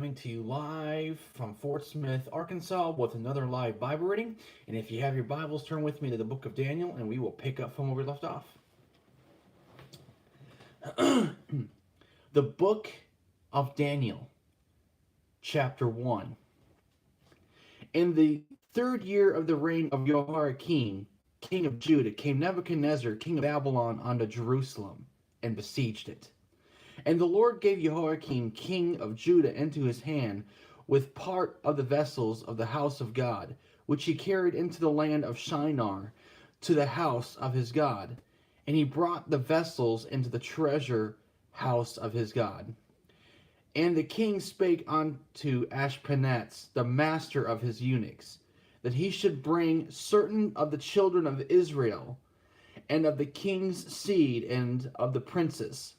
Coming to you live from Fort Smith, Arkansas, with another live Bible reading. And if you have your Bibles, turn with me to the book of Daniel, and we will pick up from where we left off. The book of Daniel, chapter 1. In the third year of the reign of Jehoiakim, king of Judah, came Nebuchadnezzar, king of Babylon, unto Jerusalem, and besieged it. And the Lord gave Jehoiakim, king of Judah, into his hand, with part of the vessels of the house of God, which he carried into the land of Shinar, to the house of his God. And he brought the vessels into the treasure house of his God. And the king spake unto Ashpenaz, the master of his eunuchs, that he should bring certain of the children of Israel, and of the king's seed, and of the princes,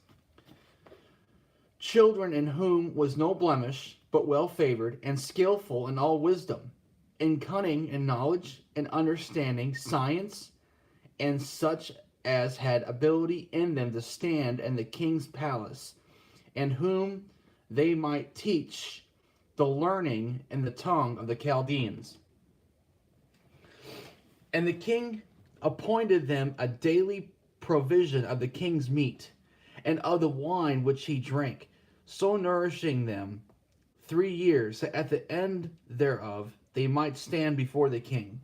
children in whom was no blemish, but well favored, and skillful in all wisdom, in cunning and knowledge, and understanding, science, and such as had ability in them to stand in the king's palace, and whom they might teach the learning and the tongue of the Chaldeans. And the king appointed them a daily provision of the king's meat, and of the wine which he drank, so nourishing them 3 years, that at the end thereof they might stand before the king.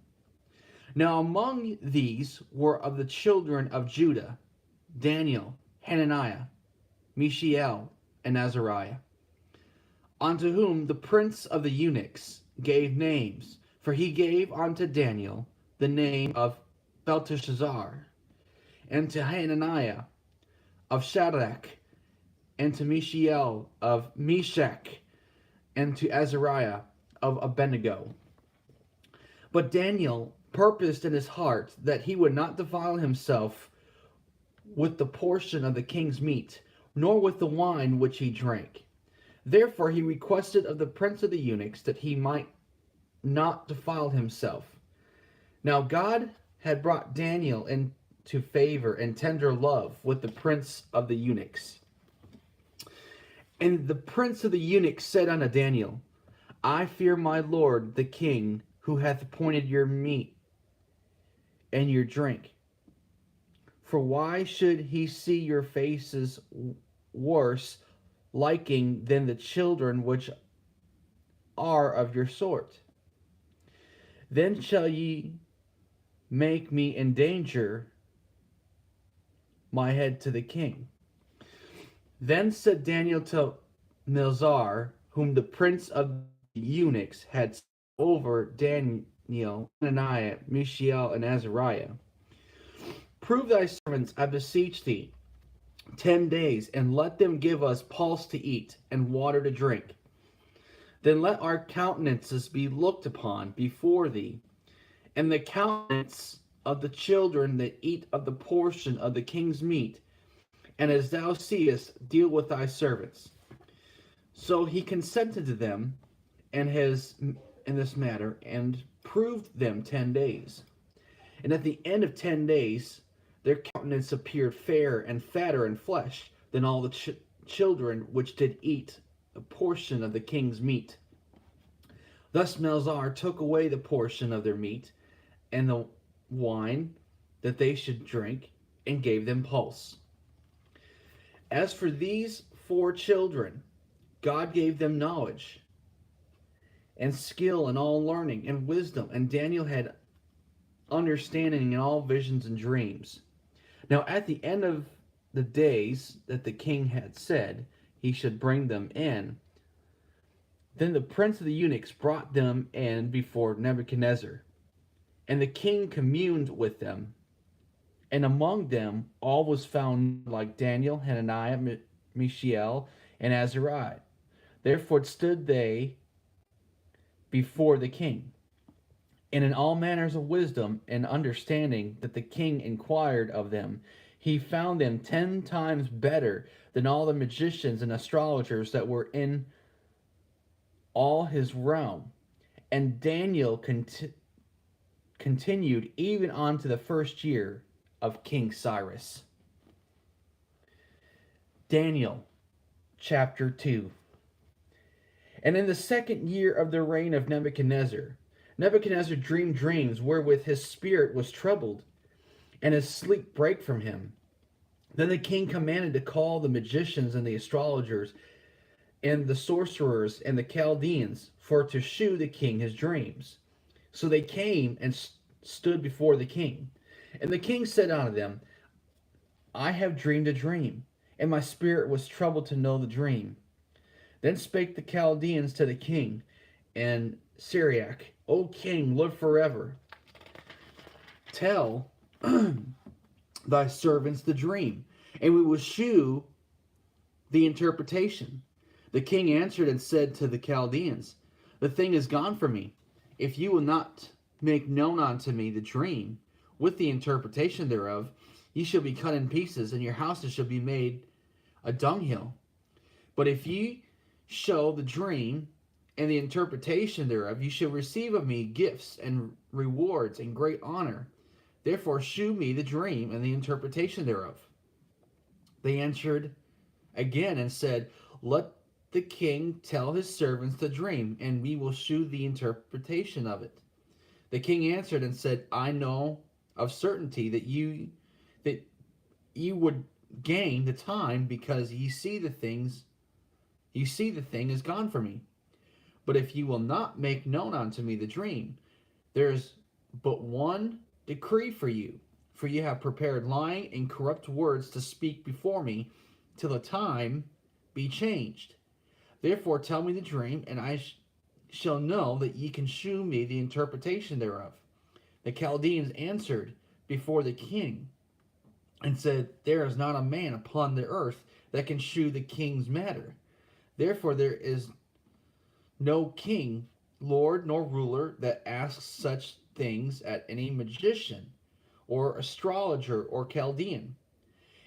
Now among these were of the children of Judah, Daniel, Hananiah, Mishael, and Azariah, unto whom the prince of the eunuchs gave names, for he gave unto Daniel the name of Belteshazzar, and to Hananiah of Shadrach, and to Mishael of Meshach, and to Azariah of Abednego. But Daniel purposed in his heart that he would not defile himself with the portion of the king's meat, nor with the wine which he drank. Therefore he requested of the prince of the eunuchs that he might not defile himself. Now God had brought Daniel into favor and tender love with the prince of the eunuchs. And the prince of the eunuchs said unto Daniel, I fear my lord the king, who hath appointed your meat and your drink. For why should he see your faces worse liking than the children which are of your sort? Then shall ye make me endanger my head to the king. Then said Daniel to Melzar, whom the prince of the eunuchs had set over Daniel, Hananiah, Mishael, and Azariah, prove thy servants, I beseech thee, 10 days, and let them give us pulse to eat and water to drink. Then let our countenances be looked upon before thee, and the countenance of the children that eat of the portion of the king's meat, and as thou seest, deal with thy servants. So he consented to them and has in this matter, and proved them 10 days. And at the end of 10 days, their countenance appeared fair and fatter in flesh than all the children which did eat a portion of the king's meat. Thus Melzar took away the portion of their meat and the wine that they should drink, and gave them pulse. As for these 4 children, God gave them knowledge and skill in all learning and wisdom, and Daniel had understanding in all visions and dreams. Now at the end of the days that the king had said he should bring them in, then the prince of the eunuchs brought them in before Nebuchadnezzar, and the king communed with them. And among them all was found like Daniel, Hananiah, Mishael, and Azariah. Therefore stood they before the king. And in all manners of wisdom and understanding that the king inquired of them, he found them 10 times better than all the magicians and astrologers that were in all his realm. And Daniel continued even unto the first year of King Cyrus. Daniel chapter 2. And in the 2nd year of the reign of Nebuchadnezzar, Nebuchadnezzar dreamed dreams wherewith his spirit was troubled, and his sleep brake from him. Then the king commanded to call the magicians and the astrologers and the sorcerers and the Chaldeans for to shew the king his dreams. So they came and stood before the king. And the king said unto them, I have dreamed a dream, and my spirit was troubled to know the dream. Then spake the Chaldeans to the king and Syriac, O king, live forever. Tell thy servants the dream, and we will shew the interpretation. The king answered and said to the Chaldeans, the thing is gone from me. If you will not make known unto me the dream, with the interpretation thereof, ye shall be cut in pieces, and your houses shall be made a dunghill. But if ye show the dream and the interpretation thereof, ye shall receive of me gifts and rewards and great honor. Therefore shew me the dream and the interpretation thereof. They answered again and said, let the king tell his servants the dream, and we will shew the interpretation of it. The king answered and said, I know of certainty that you would gain the time, because ye see the thing is gone from me. But if ye will not make known unto me the dream, there is but one decree for you, for ye have prepared lying and corrupt words to speak before me, till the time be changed. Therefore tell me the dream, and I shall know that ye can shew me the interpretation thereof. The Chaldeans answered before the king, and said, there is not a man upon the earth that can shew the king's matter. Therefore there is no king, lord, nor ruler that asks such things at any magician, or astrologer, or Chaldean.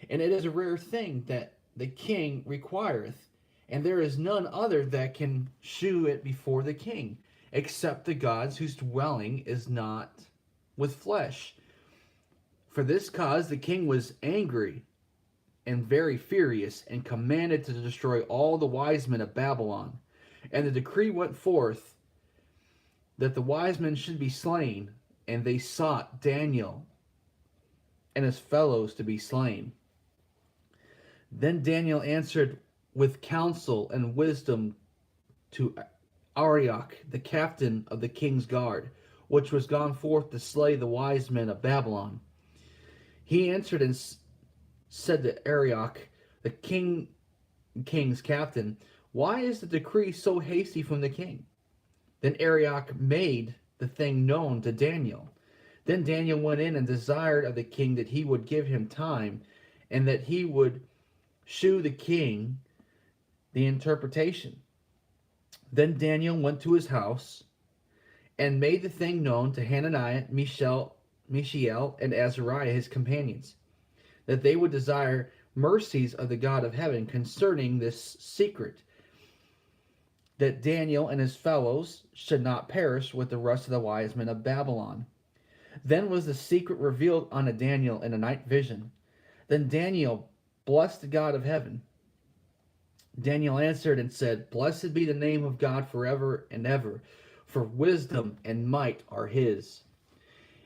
And it is a rare thing that the king requireth, and there is none other that can shew it before the king, except the gods whose dwelling is not with flesh. For this cause the king was angry and very furious, and commanded to destroy all the wise men of Babylon. And the decree went forth that the wise men should be slain, and they sought Daniel and his fellows to be slain. Then Daniel answered with counsel and wisdom to Arioch, the captain of the king's guard, which was gone forth to slay the wise men of Babylon. He answered and said to Arioch, the king's captain, why is the decree so hasty from the king? Then Arioch made the thing known to Daniel. Then Daniel went in and desired of the king that he would give him time, and that he would shew the king the interpretation. Then Daniel went to his house and made the thing known to Hananiah, Mishael, and Azariah his companions, that they would desire mercies of the God of heaven concerning this secret, that Daniel and his fellows should not perish with the rest of the wise men of Babylon. Then was the secret revealed unto Daniel in a night vision. Then Daniel blessed the God of heaven. Daniel answered and said, blessed be the name of God forever and ever, for wisdom and might are his.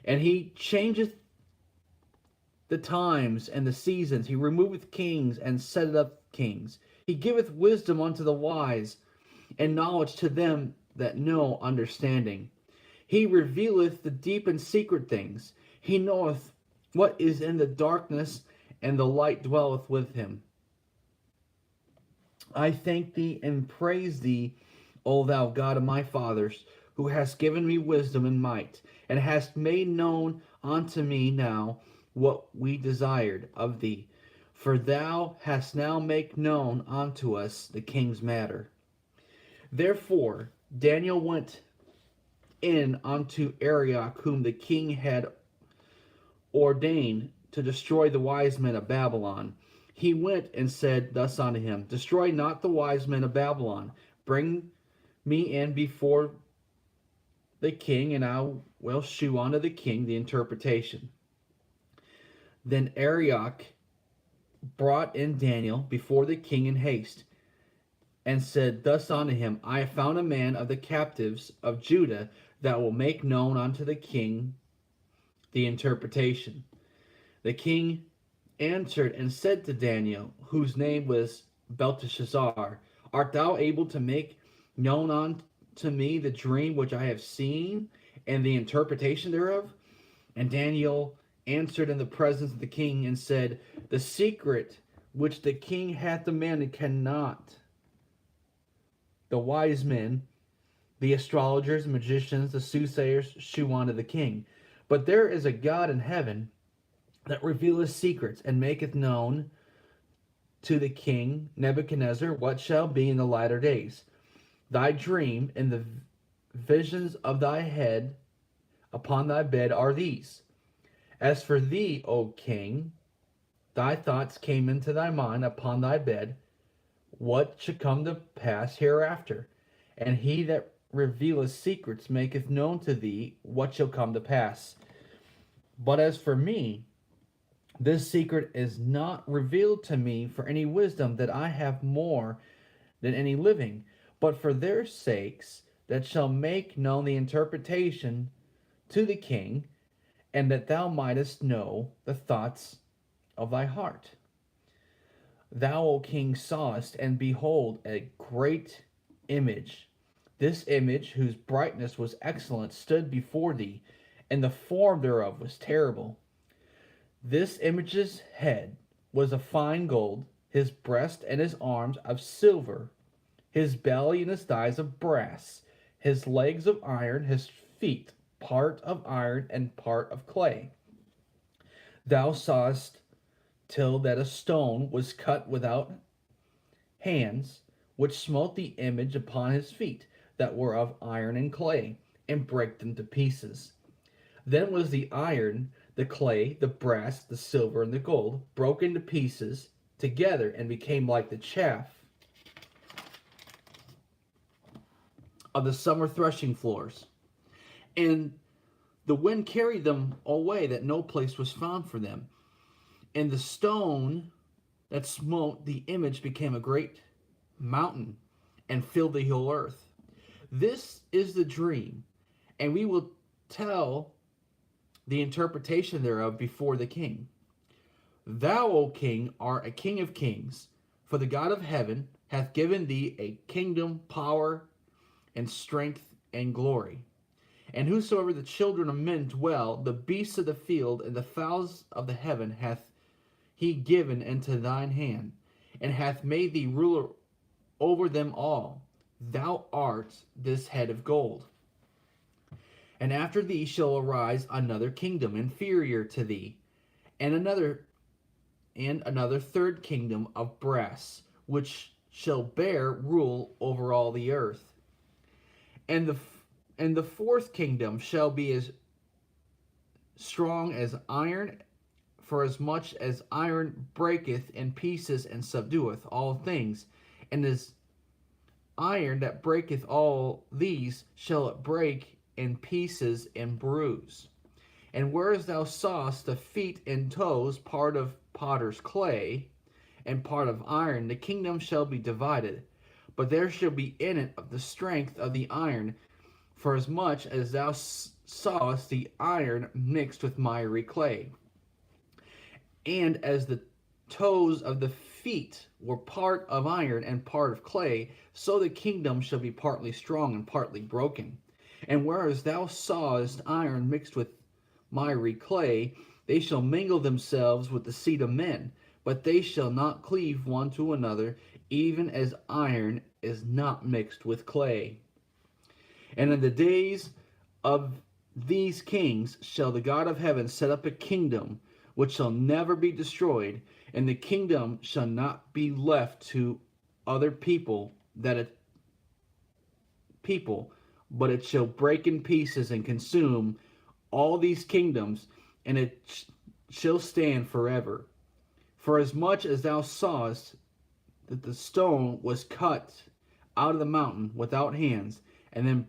And he changeth the times and the seasons. He removeth kings and setteth up kings. He giveth wisdom unto the wise, and knowledge to them that know understanding. He revealeth the deep and secret things. He knoweth what is in the darkness, and the light dwelleth with him. I thank thee and praise thee, O thou God of my fathers, who hast given me wisdom and might, and hast made known unto me now what we desired of thee. For thou hast now made known unto us the king's matter. Therefore Daniel went in unto Arioch, whom the king had ordained to destroy the wise men of Babylon. He went and said thus unto him, destroy not the wise men of Babylon. Bring me in before the king, and I will shew unto the king the interpretation. Then Arioch brought in Daniel before the king in haste, and said thus unto him, I have found a man of the captives of Judah that will make known unto the king the interpretation. The king answered and said to Daniel, whose name was Belteshazzar, art thou able to make known unto me the dream which I have seen, and the interpretation thereof? And Daniel answered in the presence of the king and said, the secret which the king hath demanded cannot the wise men, the astrologers, magicians, the soothsayers shew unto the king. But there is a God in heaven that revealeth secrets, and maketh known to the king Nebuchadnezzar what shall be in the latter days. Thy dream and the visions of thy head upon thy bed are these. As for thee, O king, thy thoughts came into thy mind upon thy bed, what should come to pass hereafter. And he that revealeth secrets maketh known to thee what shall come to pass. But as for me, this secret is not revealed to me for any wisdom that I have more than any living, but for their sakes that shall make known the interpretation to the king, and that thou mightest know the thoughts of thy heart. Thou, O king, sawest, and behold, a great image. This image, whose brightness was excellent, stood before thee, and the form thereof was terrible. This image's head was of fine gold, his breast and his arms of silver, his belly and his thighs of brass, his legs of iron, his feet part of iron and part of clay. Thou sawest till that a stone was cut without hands, which smote the image upon his feet, that were of iron and clay, and brake them to pieces. Then was the iron, the clay, the brass, the silver, and the gold broken to pieces together, and became like the chaff of the summer threshing floors. And the wind carried them away, that no place was found for them. And the stone that smote the image became a great mountain, and filled the whole earth. This is the dream, and we will tell the interpretation thereof before the king. Thou, O king, art a king of kings, for the God of heaven hath given thee a kingdom, power, and strength, and glory. And whosoever the children of men dwell, the beasts of the field, and the fowls of the heaven hath he given into thine hand, and hath made thee ruler over them all. Thou art this head of gold. And after thee shall arise another kingdom inferior to thee, and another third kingdom of brass, which shall bear rule over all the earth. And the fourth kingdom shall be as strong as iron, for as much as iron breaketh in pieces and subdueth all things, and as iron that breaketh all these shall it break in pieces and bruise. And whereas thou sawest the feet and toes, part of potter's clay, and part of iron, the kingdom shall be divided. But there shall be in it of the strength of the iron, for as much as thou sawest the iron mixed with miry clay. And as the toes of the feet were part of iron and part of clay, so the kingdom shall be partly strong and partly broken. And whereas thou sawest iron mixed with miry clay, they shall mingle themselves with the seed of men, but they shall not cleave one to another, even as iron is not mixed with clay. And in the days of these kings shall the God of heaven set up a kingdom which shall never be destroyed, and the kingdom shall not be left to other people, but it shall break in pieces and consume all these kingdoms, and it shall stand forever. For as much as thou sawest that the stone was cut out of the mountain without hands, and then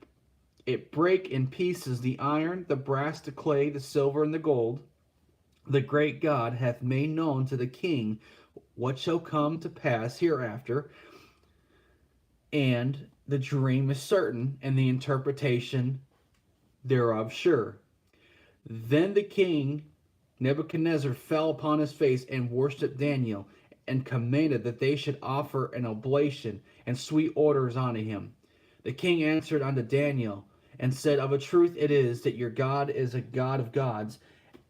it brake in pieces the iron, the brass, the clay, the silver, and the gold, the great God hath made known to the king what shall come to pass hereafter. and the dream is certain, and the interpretation thereof sure. Then the king Nebuchadnezzar fell upon his face and worshipped Daniel, and commanded that they should offer an oblation and sweet odors unto him. The king answered unto Daniel, and said, Of a truth it is that your God is a God of gods,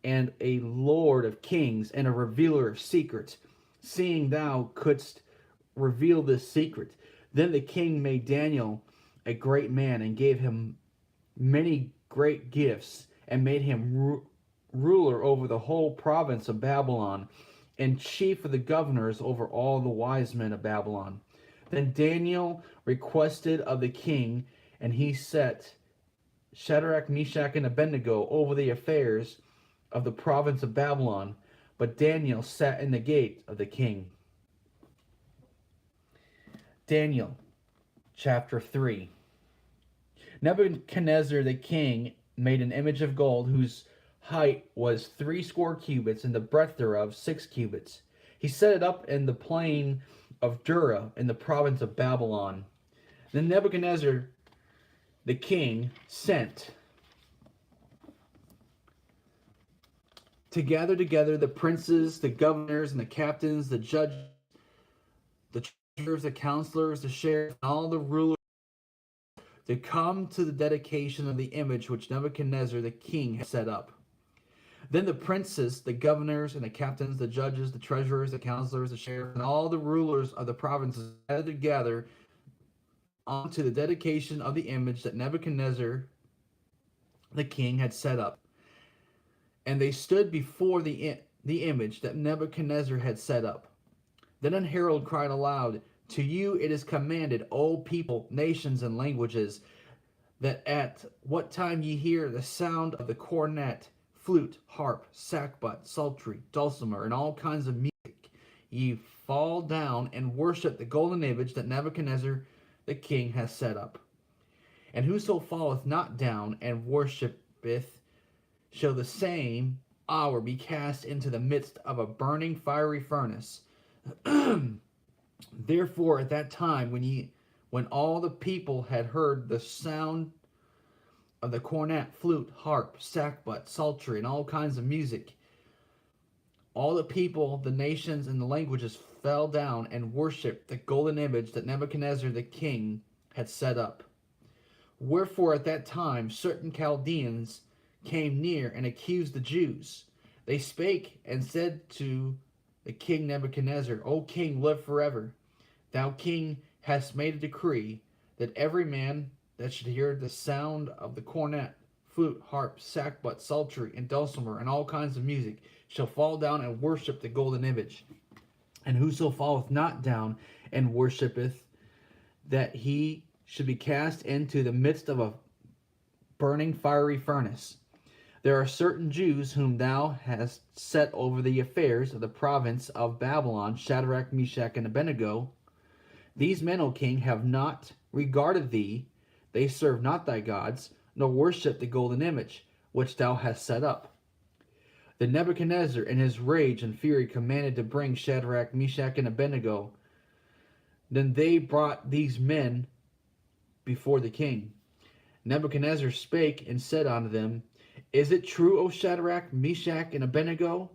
and a Lord of kings, and a revealer of secrets, seeing thou couldst reveal this secret. Then the king made Daniel a great man, and gave him many great gifts, and made him ruler over the whole province of Babylon, and chief of the governors over all the wise men of Babylon. Then Daniel requested of the king, and he set Shadrach, Meshach, and Abednego over the affairs of the province of Babylon. But Daniel sat in the gate of the king. Daniel chapter 3. Nebuchadnezzar the king made an image of gold, whose height was 60 cubits, and the breadth thereof 6 cubits. He set it up in the plain of Dura, in the province of Babylon. Then Nebuchadnezzar the king sent to gather together the princes, the governors, and the captains, the judges, the treasurers, the counselors, the sheriffs, and all the rulers, to come to the dedication of the image which Nebuchadnezzar the king had set up. Then the princes, the governors, and the captains, the judges, the treasurers, the counselors, the sheriffs, and all the rulers of the provinces gathered together onto the dedication of the image that Nebuchadnezzar the king had set up. And they stood before the image that Nebuchadnezzar had set up. Then an herald cried aloud, To you it is commanded, O people, nations, and languages, that at what time ye hear the sound of the cornet, flute, harp, sackbut, psaltery, dulcimer, and all kinds of music, ye fall down and worship the golden image that Nebuchadnezzar the king has set up. And whoso falleth not down and worshipeth shall the same hour be cast into the midst of a burning fiery furnace. Therefore at that time, when all the people had heard the sound of the cornet, flute, harp, sackbut, psaltery, and all kinds of music, all the people, the nations, and the languages fell down and worshipped the golden image that Nebuchadnezzar the king had set up. Wherefore at that time certain Chaldeans came near and accused the Jews. They spake and said to the king Nebuchadnezzar, O king, live forever. Thou, king, hast made a decree that every man that should hear the sound of the cornet, flute, harp, sackbut, psaltery, and dulcimer, and all kinds of music, shall fall down and worship the golden image. And whoso falleth not down and worshipeth, that he should be cast into the midst of a burning fiery furnace. There are certain Jews whom thou hast set over the affairs of the province of Babylon, Shadrach, Meshach, and Abednego. These men, O king, have not regarded thee. They serve not thy gods, nor worship the golden image which thou hast set up. Then Nebuchadnezzar in his rage and fury commanded to bring Shadrach, Meshach, and Abednego. Then they brought these men before the king. Nebuchadnezzar spake and said unto them, Is it true, O Shadrach, Meshach, and Abednego?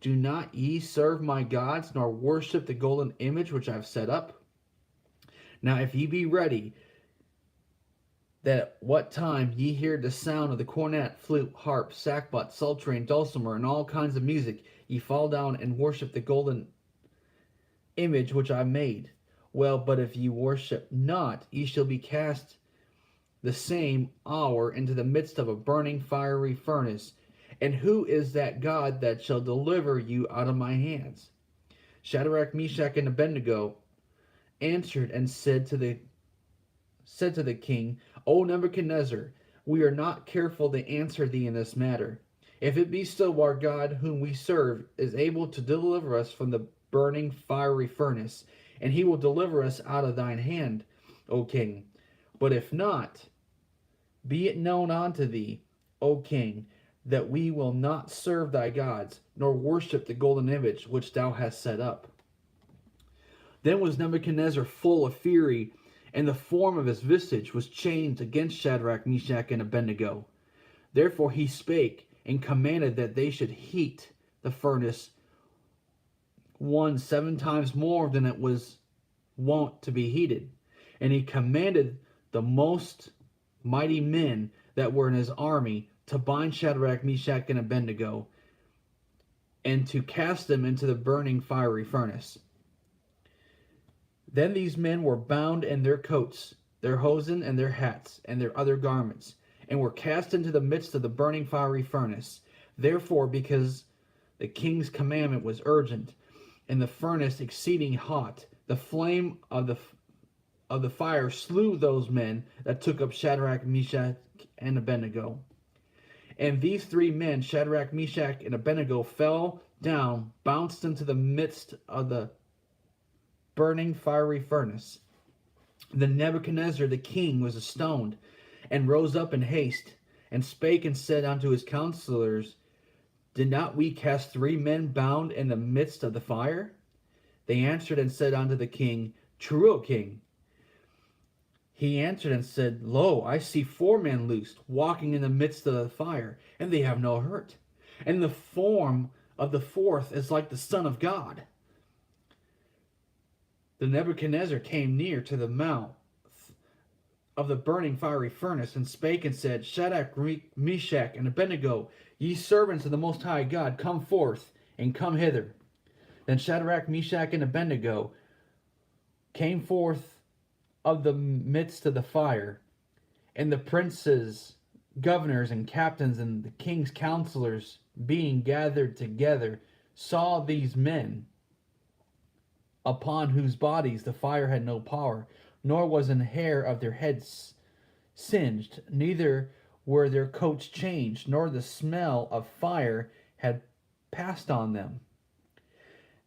Do not ye serve my gods, nor worship the golden image which I have set up? Now if ye be ready, that at what time ye hear the sound of the cornet, flute, harp, sackbut, psaltery, and dulcimer, and all kinds of music, ye fall down and worship the golden image which I made. Well, but if ye worship not, ye shall be cast the same hour into the midst of a burning fiery furnace. And who is that God that shall deliver you out of my hands? Shadrach, Meshach, and Abednego answered and said to the king, O Nebuchadnezzar, we are not careful to answer thee in this matter. If it be so, our God whom we serve is able to deliver us from the burning fiery furnace, and he will deliver us out of thine hand, O king. But if not, be it known unto thee, O king, that we will not serve thy gods, nor worship the golden image which thou hast set up. Then was Nebuchadnezzar full of fury, and the form of his visage was changed against Shadrach, Meshach, and Abednego. Therefore he spake and commanded that they should heat the furnace 7 times more than it was wont to be heated. And he commanded the most mighty men that were in his army to bind Shadrach, Meshach, and Abednego, and to cast them into the burning fiery furnace. Then these men were bound in their coats, their hosen, and their hats, and their other garments, and were cast into the midst of the burning fiery furnace. Therefore, because the king's commandment was urgent, and the furnace exceeding hot, the flame of the fire slew those men that took up Shadrach, Meshach, and Abednego. And these 3 men, Shadrach, Meshach, and Abednego, fell down, bounced into the midst of the burning fiery furnace. Then Nebuchadnezzar the king was astonished, and rose up in haste, and spake and said unto his counselors, Did not we cast 3 men bound in the midst of the fire? They answered and said unto the king, True, O king. He answered and said, Lo, I see 4 men loosed, walking in the midst of the fire, and they have no hurt. And the form of the 4th is like the Son of God. The Nebuchadnezzar came near to the mouth of the burning fiery furnace, and spake and said, Shadrach, Meshach, and Abednego, ye servants of the Most High God, come forth, and come hither. Then Shadrach, Meshach, and Abednego came forth of the midst of the fire, and the princes, governors, and captains, and the king's counselors, being gathered together, saw these men, upon whose bodies the fire had no power, nor was an hair of their heads singed, neither were their coats changed, nor the smell of fire had passed on them.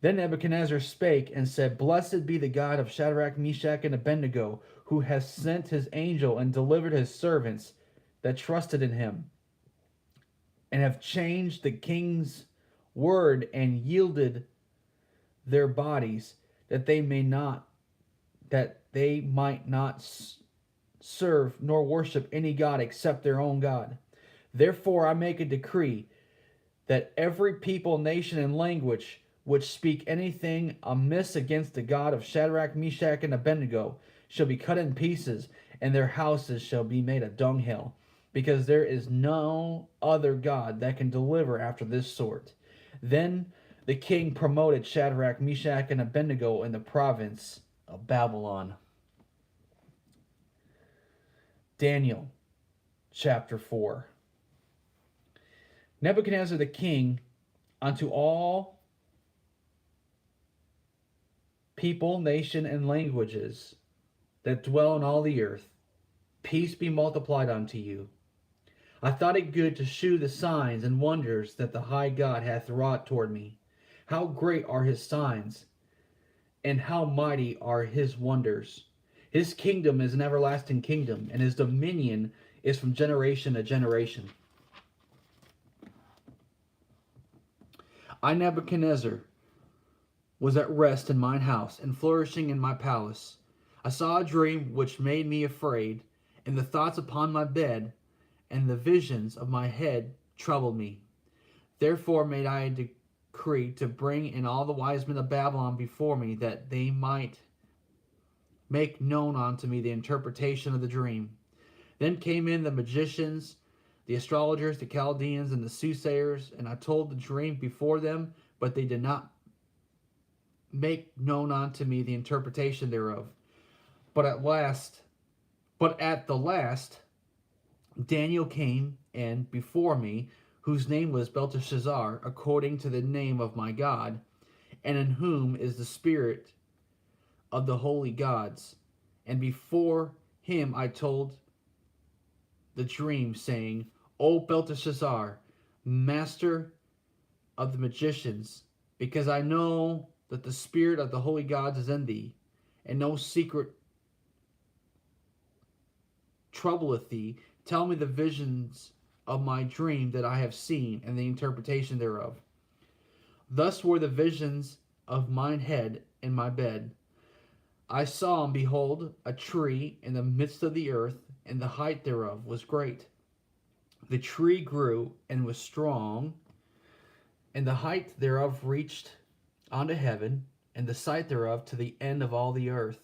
Then Nebuchadnezzar spake and said, Blessed be the God of Shadrach, Meshach, and Abednego, who has sent his angel and delivered his servants that trusted in him, and have changed the king's word and yielded their bodies, that they might not serve nor worship any god except their own God. Therefore I make a decree that every people, nation, and language which speak anything amiss against the God of Shadrach, Meshach, and Abednego shall be cut in pieces, and their houses shall be made a dunghill, because there is no other God that can deliver after this sort. Then the king promoted Shadrach, Meshach, and Abednego in the province of Babylon. Daniel chapter 4. Nebuchadnezzar the king, unto all people, nation, and languages that dwell in all the earth, peace be multiplied unto you. I thought it good to shew the signs and wonders that the high God hath wrought toward me. How great are his signs, and how mighty are his wonders. His kingdom is an everlasting kingdom, and his dominion is from generation to generation. I, Nebuchadnezzar, was at rest in mine house, and flourishing in my palace. I saw a dream which made me afraid, and the thoughts upon my bed and the visions of my head troubled me. Therefore made I a decree to bring in all the wise men of Babylon before me, that they might make known unto me the interpretation of the dream. Then came in the magicians, the astrologers, the Chaldeans, and the soothsayers, and I told the dream before them, but they did not make known unto me the interpretation thereof. But at the last, Daniel came in before me, whose name was Belteshazzar, according to the name of my God, and in whom is the spirit of the holy gods. And before him I told the dream, saying, O Belteshazzar, master of the magicians, because I know that the spirit of the holy gods is in thee, and no secret troubleth thee. Tell me the visions of my dream that I have seen, and the interpretation thereof. Thus were the visions of mine head in my bed. I saw, and behold, a tree in the midst of the earth, and the height thereof was great. The tree grew and was strong, and the height thereof reached unto heaven, and the sight thereof to the end of all the earth.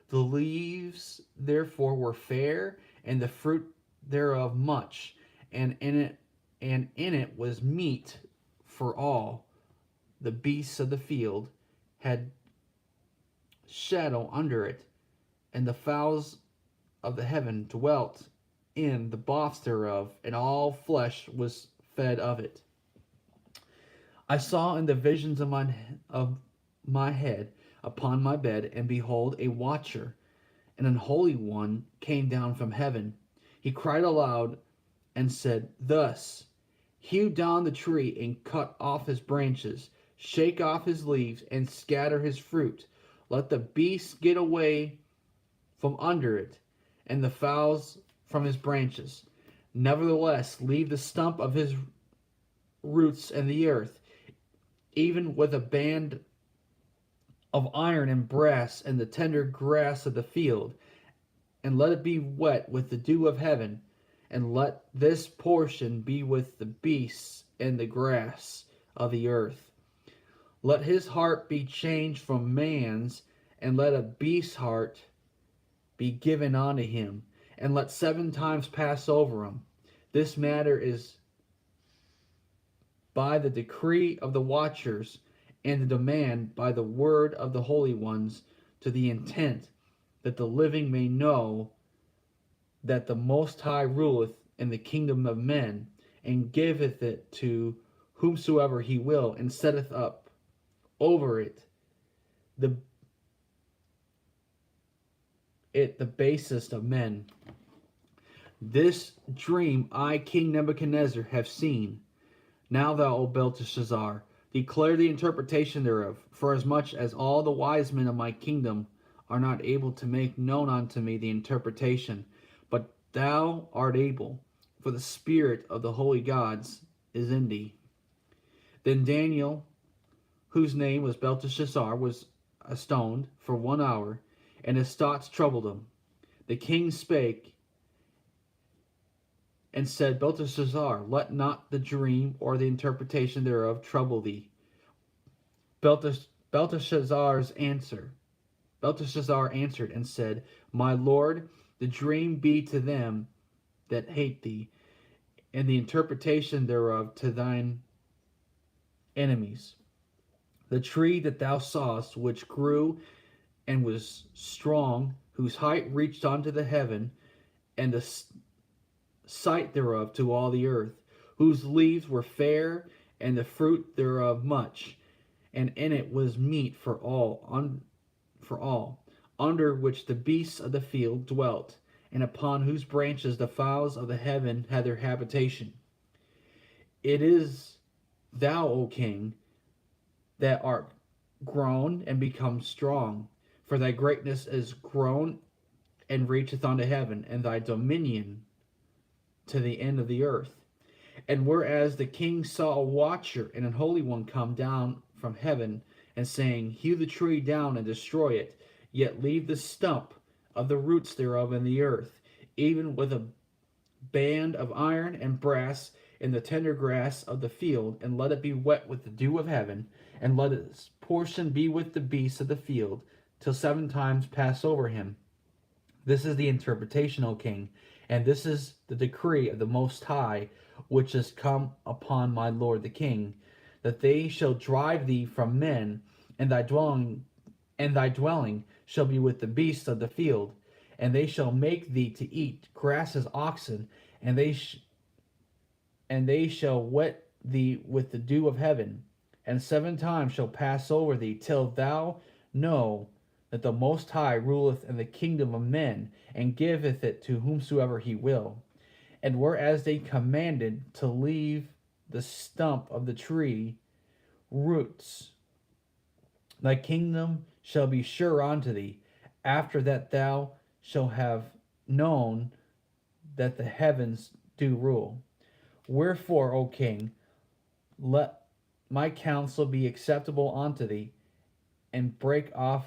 The leaves therefore were fair, and the fruit thereof much, and in it was meat for all. The beasts of the field had shadow under it, and the fowls of the heaven dwelt in the boughs thereof, and all flesh was fed of it. I saw in the visions of my head upon my bed, and behold, a watcher, and an holy one came down from heaven. He cried aloud and said, Thus, hew down the tree, and cut off his branches, shake off his leaves, and scatter his fruit. Let the beasts get away from under it, and the fowls from his branches. Nevertheless, leave the stump of his roots in the earth, even with a band of iron and brass, and the tender grass of the field, and let it be wet with the dew of heaven, and let this portion be with the beasts and the grass of the earth. Let his heart be changed from man's, and let a beast's heart be given unto him, and let 7 times pass over him. This matter is by the decree of the watchers, and the demand by the word of the holy ones, to the intent that the living may know that the Most High ruleth in the kingdom of men, and giveth it to whomsoever he will, and setteth up over it the basest of men. This dream I, King Nebuchadnezzar, have seen. Now thou, O Belteshazzar, declare the interpretation thereof, for as much as all the wise men of my kingdom are not able to make known unto me the interpretation, but thou art able, for the spirit of the holy gods is in thee. Then Daniel, whose name was Belteshazzar, was astoned for 1 hour, and his thoughts troubled him. The king spake and said, Belteshazzar, let not the dream or the interpretation thereof trouble thee. Belteshazzar answered and said, My lord, the dream be to them that hate thee, and the interpretation thereof to thine enemies. The tree that thou sawest, which grew and was strong, whose height reached unto the heaven, and the sight thereof to all the earth, whose leaves were fair, and the fruit thereof much, and in it was meat for all, under which the beasts of the field dwelt, and upon whose branches the fowls of the heaven had their habitation. It is thou, O king, that art grown and become strong, for thy greatness is grown and reacheth unto heaven, and thy dominion to the end of the earth. And whereas the king saw a watcher and an holy one come down from heaven, and saying, Hew the tree down and destroy it, yet leave the stump of the roots thereof in the earth, even with a band of iron and brass in the tender grass of the field, and let it be wet with the dew of heaven, and let its portion be with the beasts of the field, till 7 times pass over him. This is the interpretation, O king, and this is the decree of the Most High, which is come upon my lord the king, that they shall drive thee from men, and thy dwelling shall be with the beasts of the field, and they shall make thee to eat grass as oxen, and they shall wet thee with the dew of heaven, and 7 times shall pass over thee, till thou know that the Most High ruleth in the kingdom of men, and giveth it to whomsoever he will. And whereas they commanded to leave the stump of the tree roots, thy kingdom shall be sure unto thee, after that thou shalt have known that the heavens do rule. Wherefore, O king, let my counsel be acceptable unto thee, and break off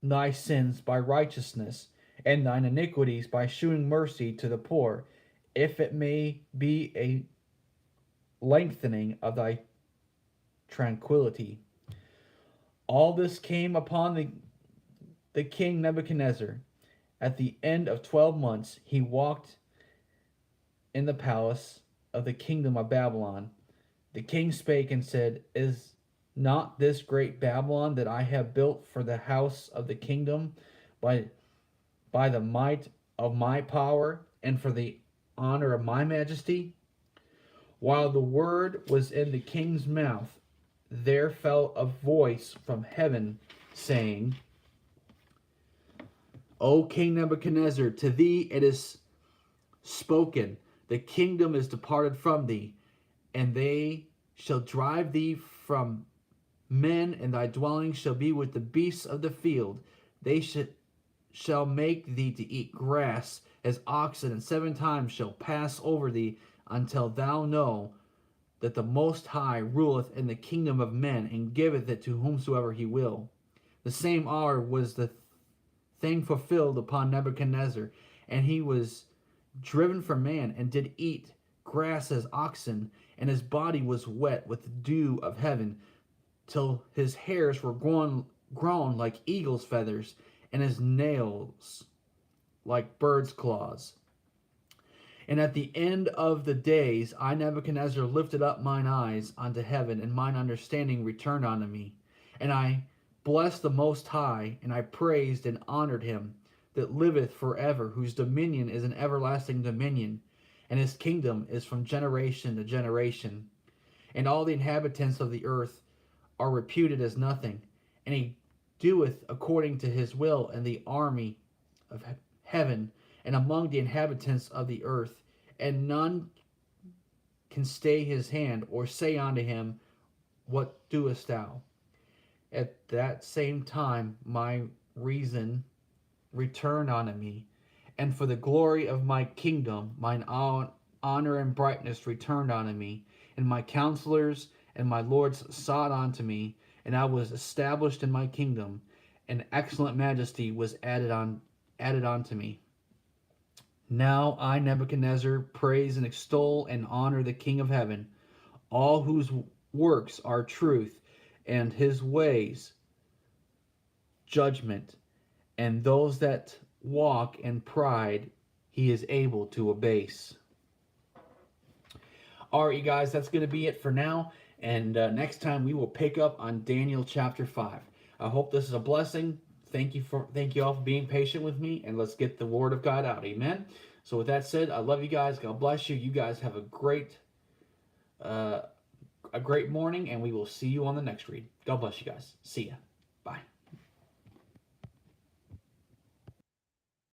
thy sins by righteousness, and thine iniquities by shewing mercy to the poor, if it may be a lengthening of thy tranquility. All this came upon the king Nebuchadnezzar. At the end of 12 months, he walked in the palace of the kingdom of Babylon. The king spake and said, Is not this great Babylon that I have built for the house of the kingdom by, by the might of my power and for the honor of my majesty? While the word was in the king's mouth, there fell a voice from heaven saying, O King Nebuchadnezzar, to thee it is spoken, the kingdom is departed from thee, and they shall drive thee from men, and thy dwelling shall be with the beasts of the field. They shall make thee to eat grass as oxen, and 7 times shall pass over thee, until thou know that the Most High ruleth in the kingdom of men, and giveth it to whomsoever he will. The same hour was the thing fulfilled upon Nebuchadnezzar, and he was driven from man, and did eat grass as oxen, and his body was wet with the dew of heaven, till his hairs were grown like eagle's feathers, and his nails like bird's claws. And at the end of the days, I, Nebuchadnezzar, lifted up mine eyes unto heaven, and mine understanding returned unto me. And I blessed the Most High, and I praised and honored him that liveth forever, whose dominion is an everlasting dominion, and his kingdom is from generation to generation. And all the inhabitants of the earth are reputed as nothing, and he doeth according to his will in the army of heaven and among the inhabitants of the earth, and none can stay his hand or say unto him, What doest thou? At that same time my reason returned unto me, and for the glory of my kingdom mine honor and brightness returned unto me, and my counselors and my lords sought unto me, and I was established in my kingdom, and excellent majesty was added unto me. Now I, Nebuchadnezzar, praise and extol and honor the King of heaven, all whose works are truth, and his ways judgment, and those that walk in pride he is able to abase. All right, you guys, that's going to be it for now. And next time we will pick up on Daniel chapter 5. I hope this is a blessing. Thank you all for being patient with me, and let's get the word of God out. Amen. So with that said, I love you guys. God bless you. You guys have a great morning, and we will see you on the next read. God bless you guys. See ya.